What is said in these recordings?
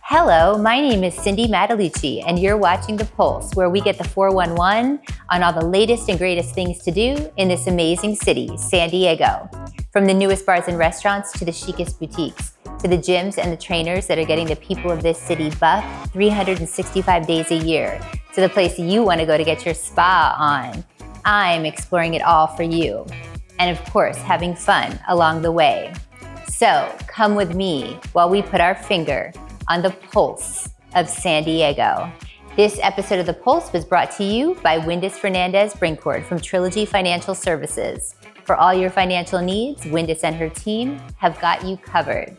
Hello, my name is Cindy Matalucci, and you're watching The Pulse, where we get the 411 on all the latest and greatest things to do in this amazing city, San Diego. From the newest bars and restaurants to the chicest boutiques, to the gyms and the trainers that are getting the people of this city buff 365 days a year, to the place you want to go to get your spa on. I'm exploring it all for you. And of course, having fun along the way. So come with me while we put our finger on the pulse of San Diego. This episode of The Pulse was brought to you by Windus Fernandez Brincourt from Trilogy Financial Services. For all your financial needs, Windus and her team have got you covered.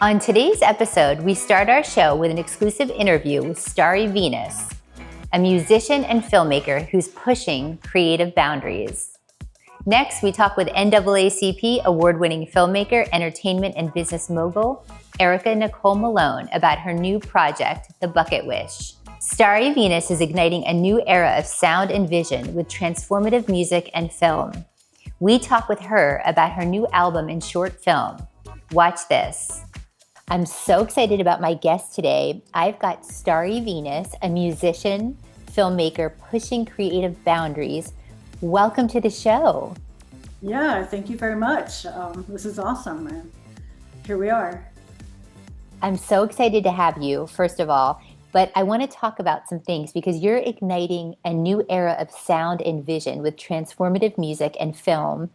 On today's episode, we start our show with an exclusive interview with Starry Venus, a musician and filmmaker who's pushing creative boundaries. Next, we talk with NAACP Award-winning filmmaker, entertainment, and business mogul, Ericka Nicole Malone, about her new project, The Bucket Wish. Starry Venus is igniting a new era of sound and vision with transformative music and film. We talk with her about her new album and short film. Watch this. I'm so excited about my guest today. I've got Starry Venus, a musician, filmmaker, pushing creative boundaries. Welcome to the show. Yeah, thank you very much. This is awesome, man. Here we are. I'm so excited to have you, first of all, but I want to talk about some things because you're igniting a new era of sound and vision with transformative music and film.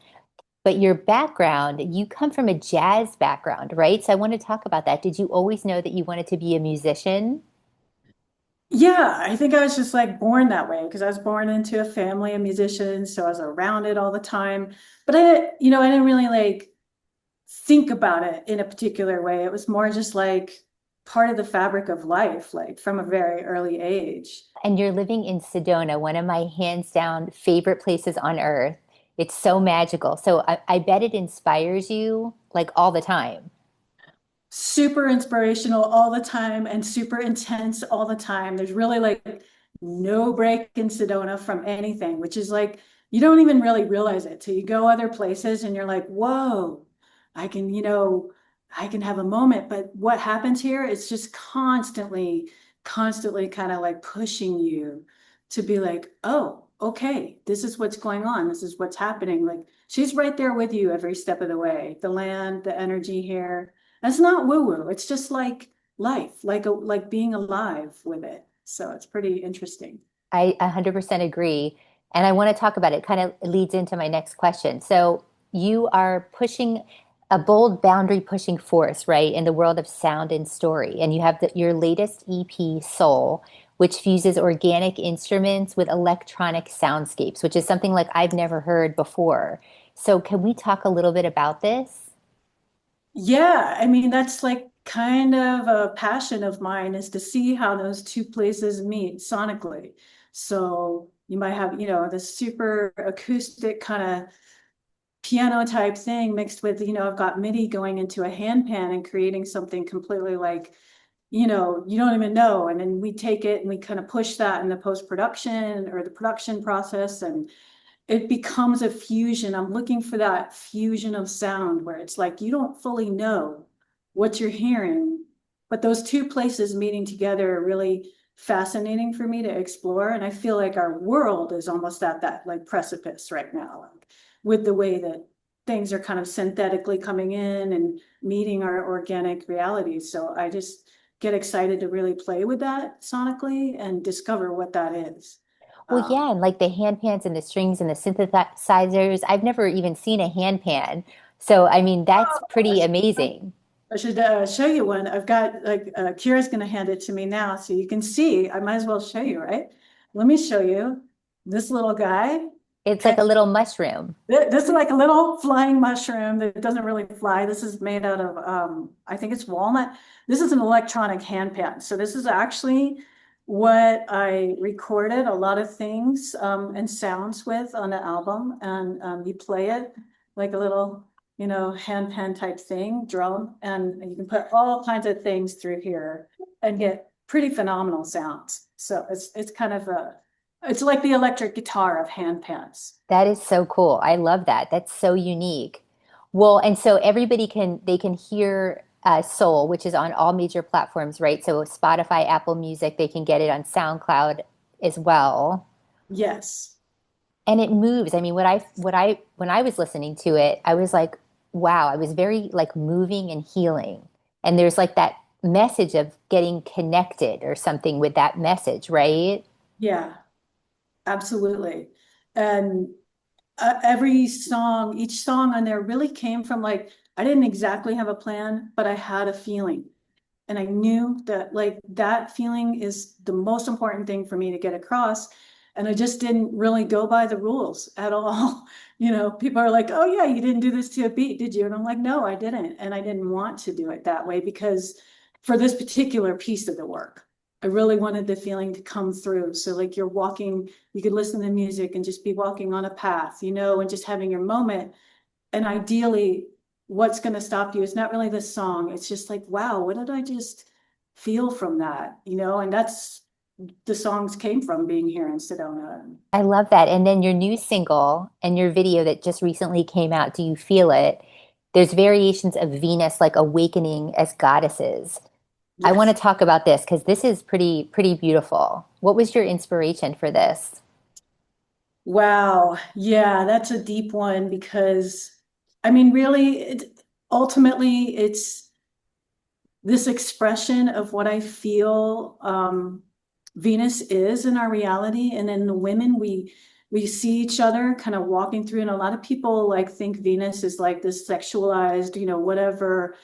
But your background, you come from a jazz background, right? So I want to talk about that. Did you always know that you wanted to be a musician? Yeah, I think I was just like born that way because I was born into a family of musicians, so I was around it all the time. But I didn't really like think about it in a particular way. It was more just like part of the fabric of life, like from a very early age. And you're living in Sedona, one of my hands down favorite places on earth. It's so magical. So I bet it inspires you like all the time. Super inspirational all the time and super intense all the time. There's really like no break in Sedona from anything, which is like you don't even really realize it till you go other places and you're like, whoa, I can, I can have a moment. But what happens here is just constantly kind of like pushing you to be like, oh, okay, this is what's going on. This is what's happening. Like she's right there with you every step of the way. The land, the energy here. That's not woo-woo. It's just like life, like being alive with it. So it's pretty interesting. I 100% agree. And I want to talk about it. Kind of leads into my next question. So you are pushing a bold boundary pushing force, right, in the world of sound and story. And you have your latest EP, Soul, which fuses organic instruments with electronic soundscapes, which is something like I've never heard before. So can we talk a little bit about this? Yeah, I mean, that's like kind of a passion of mine is to see how those two places meet sonically. So you might have, this super acoustic kind of piano type thing mixed with, I've got MIDI going into a handpan and creating something completely like, you don't even know. And then we take it and we kind of push that in the post-production or the production process and it becomes a fusion. I'm looking for that fusion of sound where it's like you don't fully know what you're hearing, but those two places meeting together are really fascinating for me to explore. And I feel like our world is almost at that like precipice right now, like, with the way that things are kind of synthetically coming in and meeting our organic realities. So I just get excited to really play with that sonically and discover what that is. Well, Um, yeah, and like the hand pans and the strings and the synthesizers. I've never even seen a hand pan. So, I mean, that's pretty amazing. I should show you one. I've got like Kira's going to hand it to me now, so you can see. I might as well show you, right? Let me show you this little guy. It's like Okay, a little mushroom. this is like a little flying mushroom that doesn't really fly. This is made out of I think it's walnut. This is an electronic handpan. So this is actually what I recorded a lot of things and sounds with on the album, and you play it like a little handpan type thing, drum, and you can put all kinds of things through here and get pretty phenomenal sounds. So it's kind of it's like the electric guitar of handpans. That is so cool. I love that. That's so unique. Well, and so everybody can they can hear Soul, which is on all major platforms, right? So Spotify, Apple Music, they can get it on SoundCloud as well. Yes. And it moves. I mean, when I was listening to it, I was like, wow, I was very like moving and healing. And there's like that message of getting connected or something with that message, right? Yeah, absolutely. And each song on there really came from like, I didn't exactly have a plan, but I had a feeling. And I knew that like that feeling is the most important thing for me to get across. And I just didn't really go by the rules at all. You know, people are like, oh yeah, you didn't do this to a beat, did you? And I'm like, no, I didn't. And I didn't want to do it that way because for this particular piece of the work, I really wanted the feeling to come through. So like you're walking, you could listen to music and just be walking on a path, you know, and just having your moment. And ideally, what's going to stop you? It's not really the song. It's just like, wow, what did I just feel from that? You know, and that's the songs came from being here in Sedona. I love that. And then your new single and your video that just recently came out, Do You Feel It? There's variations of Venus like awakening as goddesses. I want to Yes. talk about this because this is pretty beautiful. What was your inspiration for this? Wow. Yeah, that's a deep one because I mean, really, ultimately, it's this expression of what I feel Venus is in our reality. And then the women, we see each other kind of walking through, and a lot of people like think Venus is like this sexualized, you know, whatever.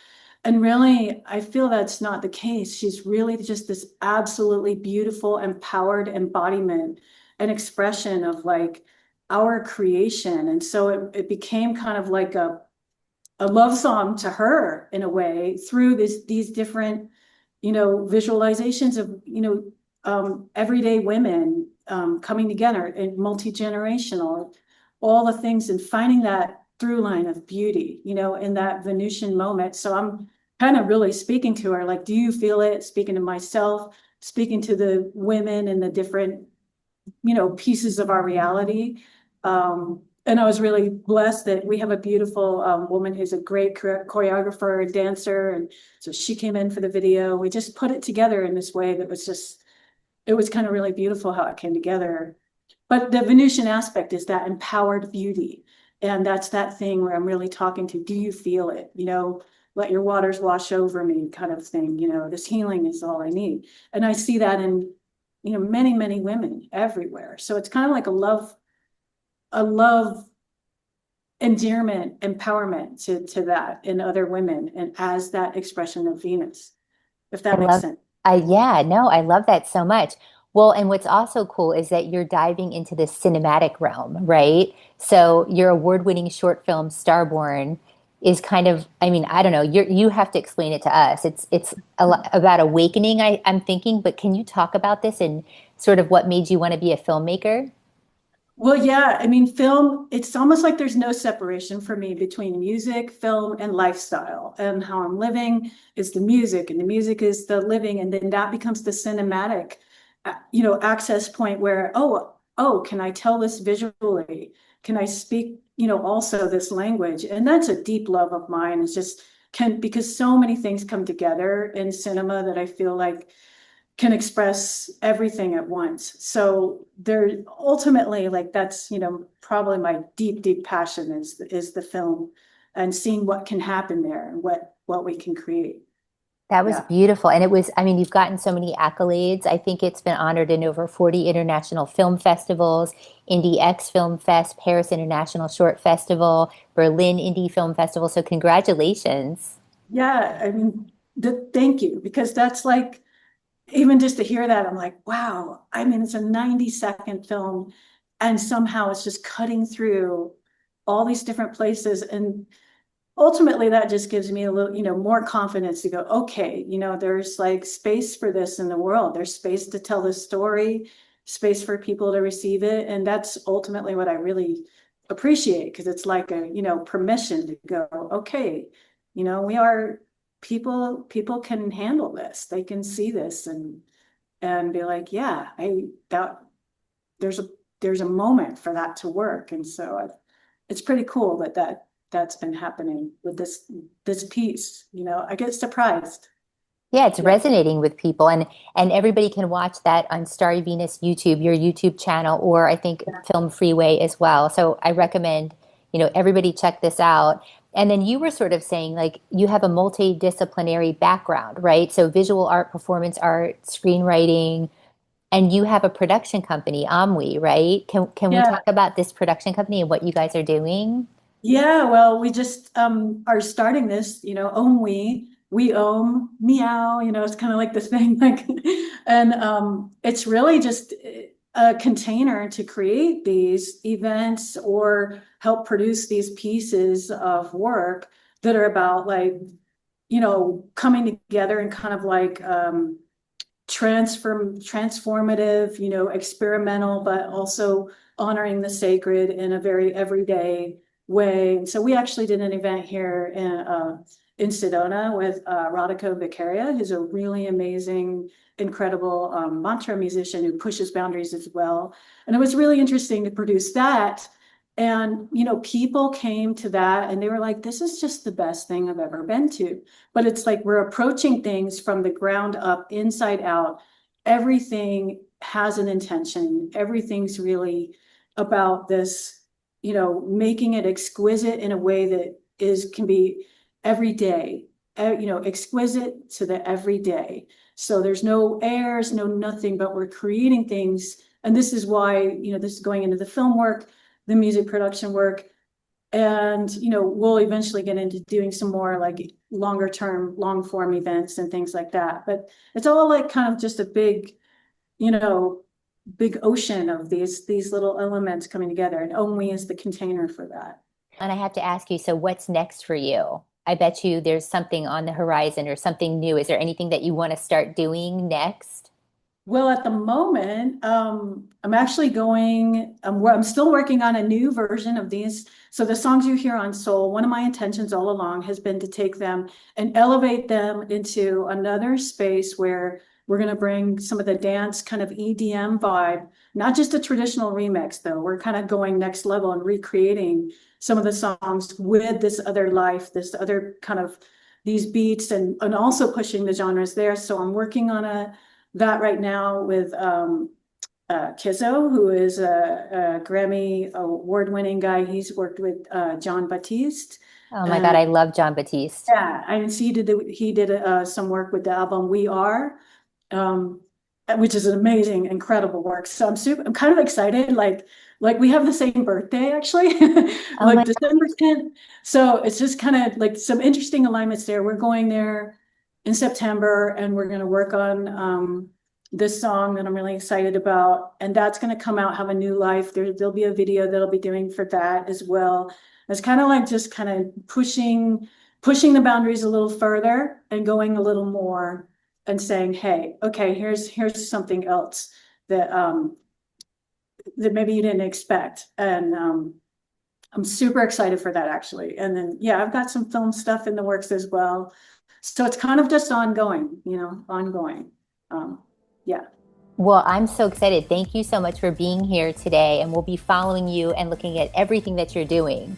And really, I feel that's not the case. She's really just this absolutely beautiful, empowered embodiment and expression of like our creation. And so it became kind of like a love song to her in a way through these different, you know, visualizations of, you know, everyday women coming together and multi-generational, all the things and finding that through line of beauty, you know, in that Venusian moment. So I'm kind of really speaking to her, like, do you feel it? Speaking to myself, speaking to the women and the different, you know, pieces of our reality. And I was really blessed that we have a beautiful woman who's a great choreographer and dancer. And so she came in for the video. We just put it together in this way that was just, it was kind of really beautiful how it came together. But the Venusian aspect is that empowered beauty. And that's that thing where I'm really talking to, do you feel it? You know, let your waters wash over me kind of thing. You know, this healing is all I need. And I see that in, you know, many women everywhere. So it's kind of like a love endearment, empowerment to that in other women and as that expression of Venus, if I that makes love, sense. yeah, no, I love that so much. Well, and what's also cool is that you're diving into the cinematic realm, right? So your award-winning short film, Starborn, is kind of, I mean, I don't know, you have to explain it to us. It's about awakening, I'm thinking, but can you talk about this and sort of what made you want to be a filmmaker? Well, yeah, I mean, film, it's almost like there's no separation for me between music, film, and lifestyle. And how I'm living is the music, and the music is the living. And then that becomes the cinematic, you know, access point where, oh, can I tell this visually? Can I speak, you know, also this language? And that's a deep love of mine. It's just because so many things come together in cinema that I feel like can express everything at once. So there ultimately, like that's, you know, probably my deep passion is the film and seeing what can happen there and what we can create. That was Yeah. beautiful. And it was, I mean, you've gotten so many accolades. I think it's been honored in over 40 international film festivals, Indie X Film Fest, Paris International Short Festival, Berlin Indie Film Festival. So congratulations. Yeah. I mean, thank you, because that's like, even just to hear that, I'm like, wow. I mean, it's a 90-second film and somehow it's just cutting through all these different places. And ultimately that just gives me a little, you know, more confidence to go, okay, you know, there's like space for this in the world. There's space to tell this story, space for people to receive it. And that's ultimately what I really appreciate, because it's like a, you know, permission to go, okay, you know, we are people can handle this. They can see this and be like, yeah, that there's a there's a moment for that to work. And so it's pretty cool that that's been happening with this piece. You know, I get surprised. Yeah, it's Yeah. resonating with people, and everybody can watch that on Starry Venus YouTube, your YouTube channel, or I think Film Freeway as well. So I recommend, everybody check this out. And then you were sort of saying like you have a multidisciplinary background, right? So visual art, performance art, screenwriting, and you have a production company, Amwi, right? Can we Yeah. talk about this production company and what you guys are doing? Yeah, well, we just are starting this, we own, meow, it's kind of like this thing, like, and it's really just a container to create these events or help produce these pieces of work that are about like, coming together and kind of like transformative, experimental, but also honoring the sacred in a very everyday way. And so we actually did an event here in Sedona with Radhika Vicaria, who's a really amazing, incredible mantra musician who pushes boundaries as well. And it was really interesting to produce that. And, people came to that and they were like, this is just the best thing I've ever been to. But it's like we're approaching things from the ground up, inside out. Everything has an intention. Everything's really about this, making it exquisite in a way that can be every day, exquisite to the everyday. So there's no airs, no nothing, but we're creating things. And this is why, this is going into the film work, the music production work. And, we'll eventually get into doing some more like longer term, long form events and things like that. But it's all like kind of just a big, big ocean of these little elements coming together. And Omwi is the container for that. And I have to ask you, so what's next for you? I bet you there's something on the horizon or something new. Is there anything that you want to start doing next? Well, at the moment, I'm actually I'm still working on a new version of these. So the songs you hear on Soul, one of my intentions all along has been to take them and elevate them into another space where we're going to bring some of the dance kind of EDM vibe, not just a traditional remix though. We're kind of going next level and recreating some of the songs with this other life, this other kind of these beats and also pushing the genres there. So I'm working on that right now with Kizzo, who is a Grammy award-winning guy. He's worked with John Batiste. Oh my God, I love John Batiste. Yeah, and he did some work with the album We Are, which is an amazing, incredible work. So I'm kind of excited. Like we have the same birthday actually, like December 10th. So it's just kind of like some interesting alignments there. We're going there in September, and we're going to work on this song that I'm really excited about, and that's going to come out, have a new life. There'll be a video that I'll be doing for that as well. It's kind of like just kind of pushing the boundaries a little further and going a little more and saying, hey, okay, here's something else that that maybe you didn't expect, and I'm super excited for that actually. And then I've got some film stuff in the works as well. So it's kind of just ongoing, ongoing. Yeah. Well, I'm so excited. Thank you so much for being here today. And we'll be following you and looking at everything that you're doing.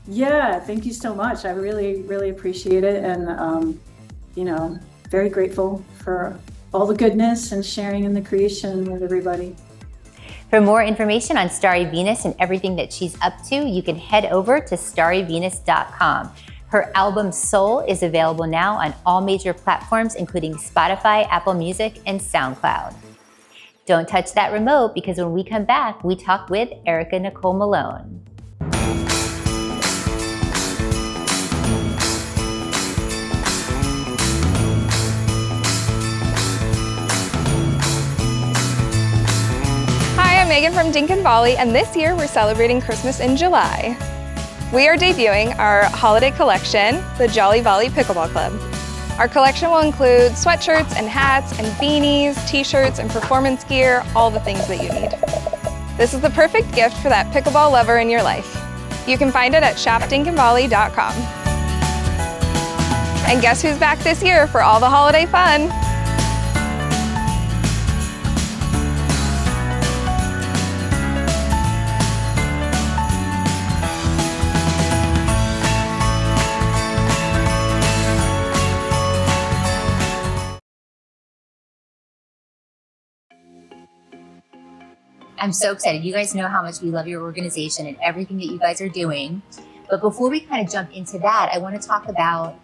Yeah, thank you so much. I really, really appreciate it. And, very grateful for all the goodness and sharing in the creation with everybody. For more information on Starry Venus and everything that she's up to, you can head over to starryvenus.com. Her album Soul is available now on all major platforms, including Spotify, Apple Music, and SoundCloud. Don't touch that remote, because when we come back, we talk with Ericka Nicole Malone. Hi, I'm Megan from Dinkin Volley, and this year we're celebrating Christmas in July. We are debuting our holiday collection, the Jolly Volley Pickleball Club. Our collection will include sweatshirts and hats and beanies, t-shirts and performance gear, all the things that you need. This is the perfect gift for that pickleball lover in your life. You can find it at shopdinkinvolley.com. And guess who's back this year for all the holiday fun? I'm so excited. You guys know how much we love your organization and everything that you guys are doing. But before we kind of jump into that, I want to talk about,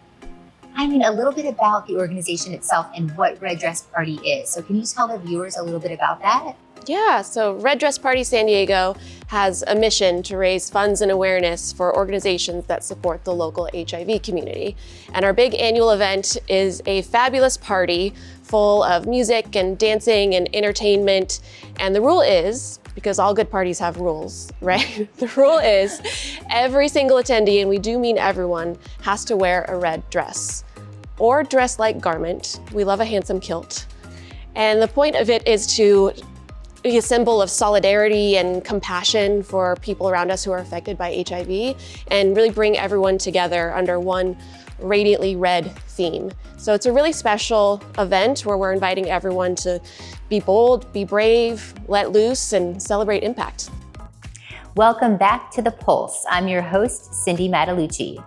a little bit about the organization itself and what Red Dress Party is. So can you tell the viewers a little bit about that? Yeah, so Red Dress Party San Diego has a mission to raise funds and awareness for organizations that support the local HIV community. And our big annual event is a fabulous party full of music and dancing and entertainment. And the rule is, because all good parties have rules, right? The rule is every single attendee, and we do mean everyone, has to wear a red dress or dress-like garment. We love a handsome kilt. And the point of it is to be a symbol of solidarity and compassion for people around us who are affected by HIV, and really bring everyone together under one radiantly red theme. So it's a really special event where we're inviting everyone to be bold, be brave, let loose, and celebrate impact. Welcome back to The Pulse. I'm your host, Cindy Mattalucci.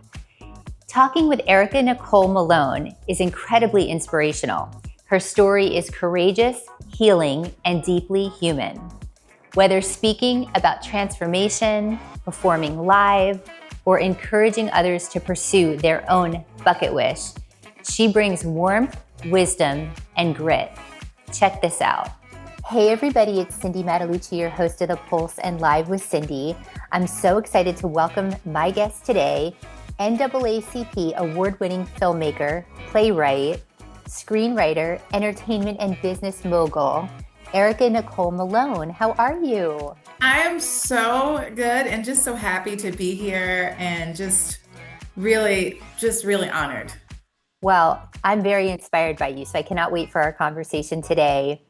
Talking with Ericka Nicole Malone is incredibly inspirational. Her story is courageous, healing, and deeply human. Whether speaking about transformation, performing live, or encouraging others to pursue their own bucket wish, she brings warmth, wisdom, and grit. Check this out. Hey everybody, it's Cindy Mattalucci, your host of The Pulse and Live with Cindy. I'm so excited to welcome my guest today, NAACP Award-winning filmmaker, playwright, screenwriter, entertainment and business mogul, Ericka Nicole Malone. How are you? I am so good and just so happy to be here and just really honored. Well, I'm very inspired by you, so I cannot wait for our conversation today.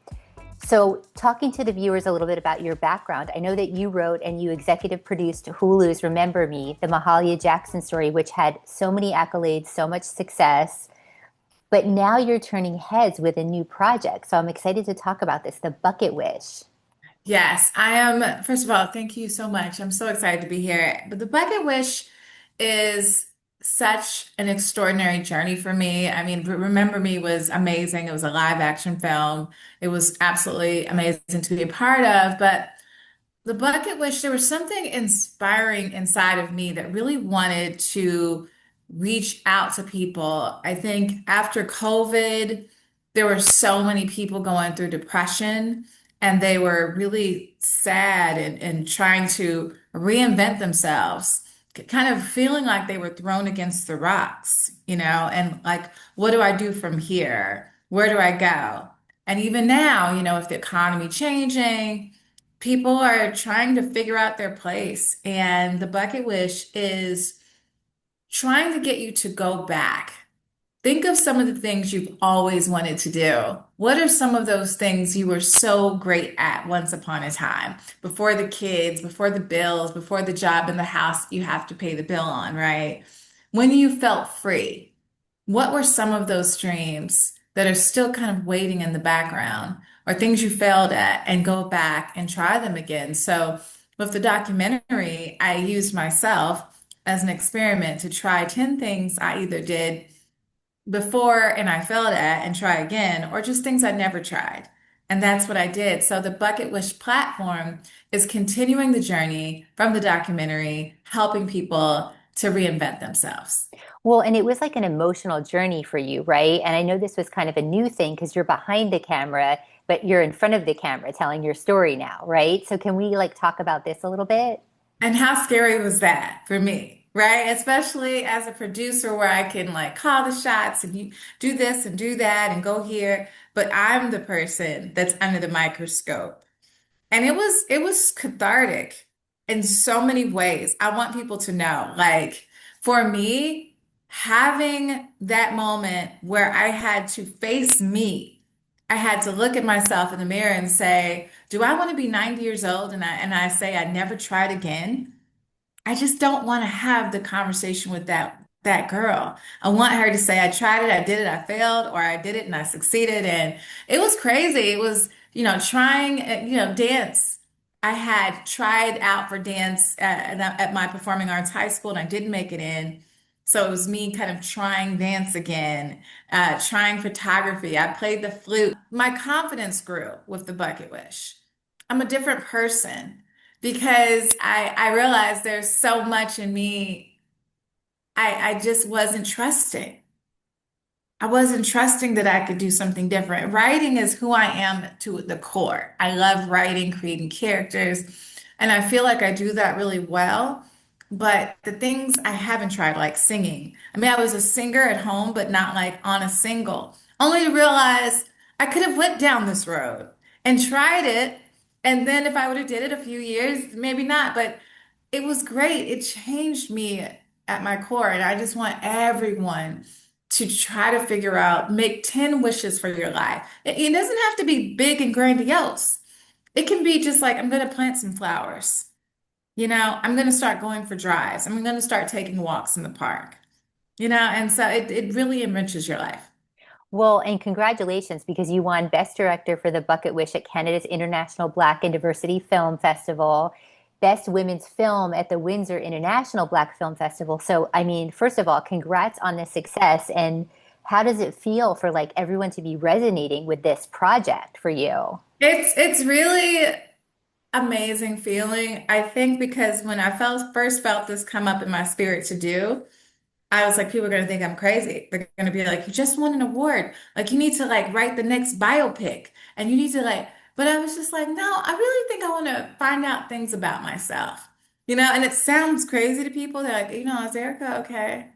So talking to the viewers a little bit about your background, I know that you wrote and you executive produced Hulu's Remember Me, the Mahalia Jackson story, which had so many accolades, so much success. But now you're turning heads with a new project. So I'm excited to talk about this, The Bucket Wish. Yes, I am. First of all, thank you so much. I'm so excited to be here. But The Bucket Wish is such an extraordinary journey for me. I mean, Remember Me was amazing. It was a live action film. It was absolutely amazing to be a part of. But The Bucket Wish, there was something inspiring inside of me that really wanted to reach out to people. I think after COVID, there were so many people going through depression and they were really sad and trying to reinvent themselves, kind of feeling like they were thrown against the rocks, and like, what do I do from here? Where do I go? And even now, with the economy changing, people are trying to figure out their place. And The Bucket Wish is trying to get you to go back. Think of some of the things you've always wanted to do. What are some of those things you were so great at once upon a time? Before the kids, before the bills, before the job in the house you have to pay the bill on, right? When you felt free, what were some of those dreams that are still kind of waiting in the background, or things you failed at, and go back and try them again? So with the documentary, I used myself as an experiment to try 10 things I either did before and I failed at and try again, or just things I never tried. And that's what I did. So the Bucket Wish platform is continuing the journey from the documentary, helping people to reinvent themselves. Well, and it was like an emotional journey for you, right? And I know this was kind of a new thing because you're behind the camera, but you're in front of the camera telling your story now, right? So can we talk about this a little bit? And how scary was that for me, right? Especially as a producer where I can call the shots and you do this and do that and go here, but I'm the person that's under the microscope. And it was cathartic in so many ways. I want people to know, for me, having that moment where I had to face me, I had to look at myself in the mirror and say, do I want to be 90 years old and I say I never tried again? I just don't want to have the conversation with that girl. I want her to say, I tried it, I did it, I failed, or I did it and I succeeded. And it was crazy. It was, trying, dance. I had tried out for dance at my performing arts high school and I didn't make it in. So it was me kind of trying dance again, trying photography. I played the flute. My confidence grew with the Bucket Wish. I'm a different person because I realized there's so much in me. I just wasn't trusting. I wasn't trusting that I could do something different. Writing is who I am to the core. I love writing, creating characters, and I feel like I do that really well. But the things I haven't tried, like singing. I mean, I was a singer at home, but not like on a single. Only to realize I could have went down this road and tried it. And then if I would have did it a few years, maybe not, but it was great. It changed me at my core. And I just want everyone to try to figure out, make 10 wishes for your life. It doesn't have to be big and grandiose. It can be just like, I'm going to plant some flowers. I'm going to start going for drives. I'm going to start taking walks in the park, and so it really enriches your life. Well, and congratulations because you won Best Director for The Bucket Wish at Canada's International Black and Diversity Film Festival, Best Women's Film at the Windsor International Black Film Festival. So, I mean, first of all, congrats on this success. And how does it feel for like everyone to be resonating with this project for you? It's really amazing feeling. I think because when I first felt this come up in my spirit to do, I was like, people are going to think I'm crazy. They're going to be like, you just won an award. Like, you need to like write the next biopic and you need to like, but I was just like, no, I really think I want to find out things about myself, and it sounds crazy to people. They're like, is Ericka okay?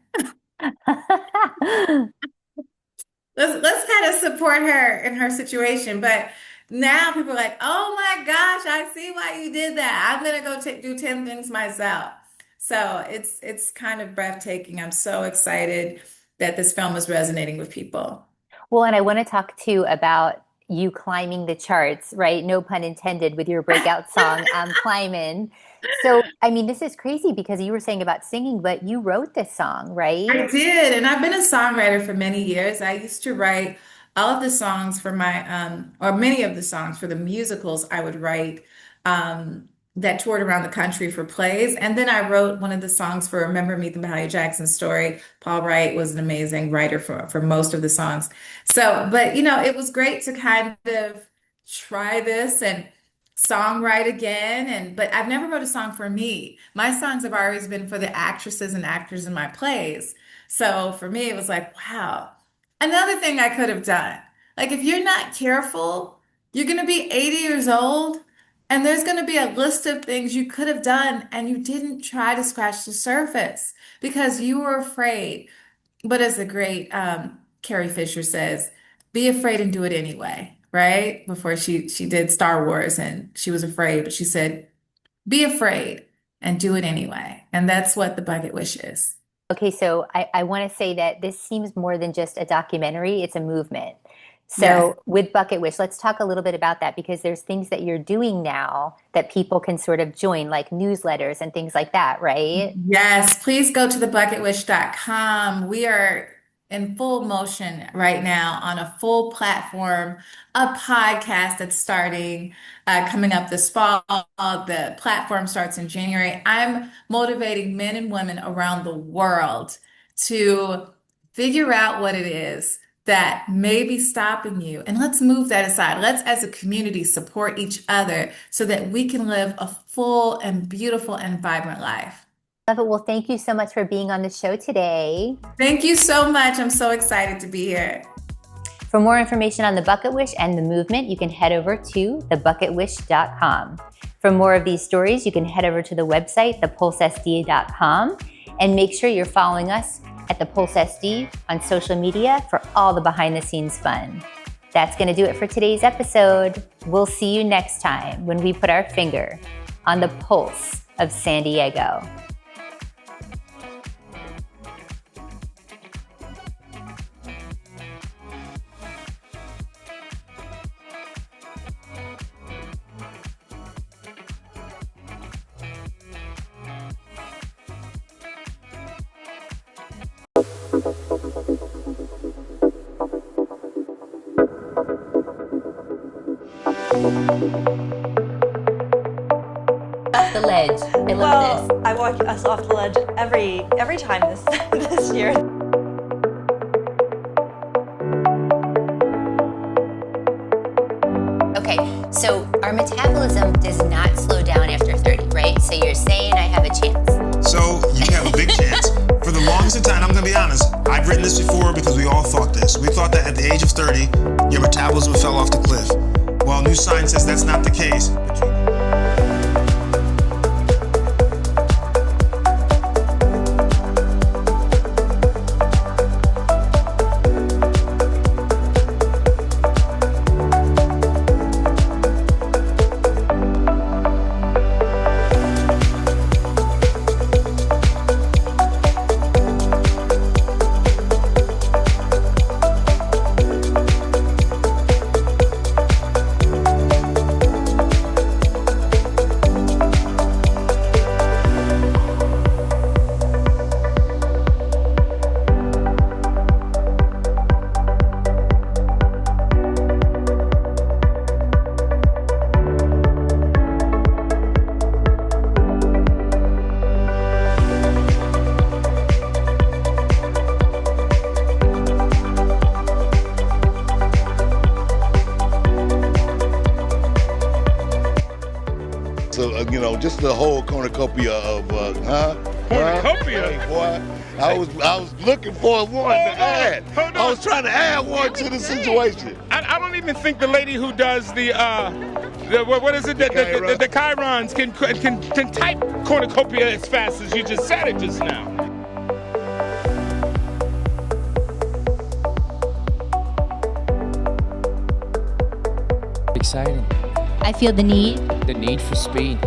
Let's kind of support her in her situation. But now people are like, oh my gosh, I see why you did that. I'm gonna go do 10 things myself. So it's kind of breathtaking. I'm so excited that this film is resonating with people. Well, and I want to talk too about you climbing the charts, right? No pun intended with your breakout song, I'm Climbing. So, I mean, this is crazy because you were saying about singing, but you wrote this song, I right? did, and I've been a songwriter for many years. I used to write all of the songs for or many of the songs for the musicals I would write that toured around the country for plays. And then I wrote one of the songs for Remember Me, the Mahalia Jackson Story. Paul Wright was an amazing writer for most of the songs. So, but it was great to kind of try this and songwrite again. But I've never wrote a song for me. My songs have always been for the actresses and actors in my plays. So for me, it was like, wow. Another thing I could have done. Like if you're not careful, you're going to be 80 years old and there's going to be a list of things you could have done and you didn't try to scratch the surface because you were afraid. But as the great Carrie Fisher says, be afraid and do it anyway, right? Before she did Star Wars and she was afraid, but she said, be afraid and do it anyway. And that's what The Bucket Wish is. Okay, so I want to say that this seems more than just a documentary, it's a movement. So Yes. with Bucket Wish, let's talk a little bit about that because there's things that you're doing now that people can sort of join, like newsletters and things like that, right? Yes, please go to thebucketwish.com. We are in full motion right now on a full platform, a podcast that's starting coming up this fall. The platform starts in January. I'm motivating men and women around the world to figure out what it is that may be stopping you. And let's move that aside. Let's, as a community, support each other so that we can live a full and beautiful and vibrant life. Love it. Well, thank you so much for being on the show today. Thank you so much. I'm so excited to be here. For more information on the Bucket Wish and the movement, you can head over to thebucketwish.com. For more of these stories, you can head over to the website, thepulsesd.com, and make sure you're following us at The Pulse SD on social media for all the behind-the-scenes fun. That's going to do it for today's episode. We'll see you next time when we put our finger on the pulse of San Diego. Off the ledge. I love this. I walk us off the ledge every time this year. Okay, so our our metabolism does not slow down after 30, right? So you're saying I have a chance. So you have a big chance. For the longest of time, I'm gonna be honest, I've written this before because we all thought this. We thought that at the age of 30, your metabolism fell off the cliff. Well, new science says that's not the case. You know, just the whole cornucopia of, Cornucopia? Hey, boy, I was looking for one to add. I was trying to add one to the situation. I don't even think the lady who does the what is it? The chyrons can type cornucopia as fast as you just said it just now. Exciting. I feel the need. The need for speed.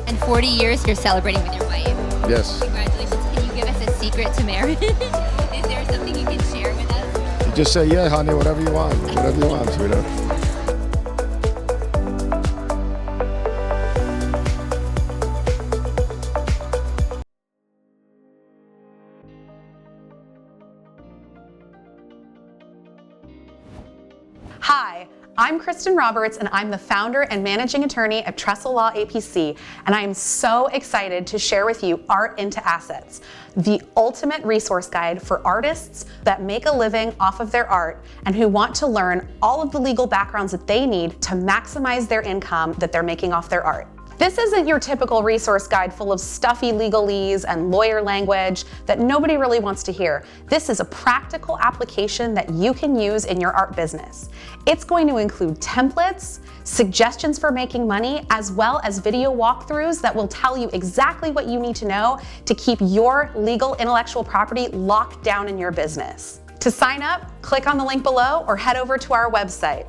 And 40 years you're celebrating with your wife. Yes. Congratulations. Can you give us a secret to marriage? Is there something you can share with us? You just say, yeah, honey, whatever you want, sweetheart. Hi, I'm Kristen Roberts, and I'm the founder and managing attorney of Trestle Law APC, and I am so excited to share with you Art into Assets, the ultimate resource guide for artists that make a living off of their art and who want to learn all of the legal backgrounds that they need to maximize their income that they're making off their art. This isn't your typical resource guide full of stuffy legalese and lawyer language that nobody really wants to hear. This is a practical application that you can use in your art business. It's going to include templates, suggestions for making money, as well as video walkthroughs that will tell you exactly what you need to know to keep your legal intellectual property locked down in your business. To sign up, click on the link below or head over to our website.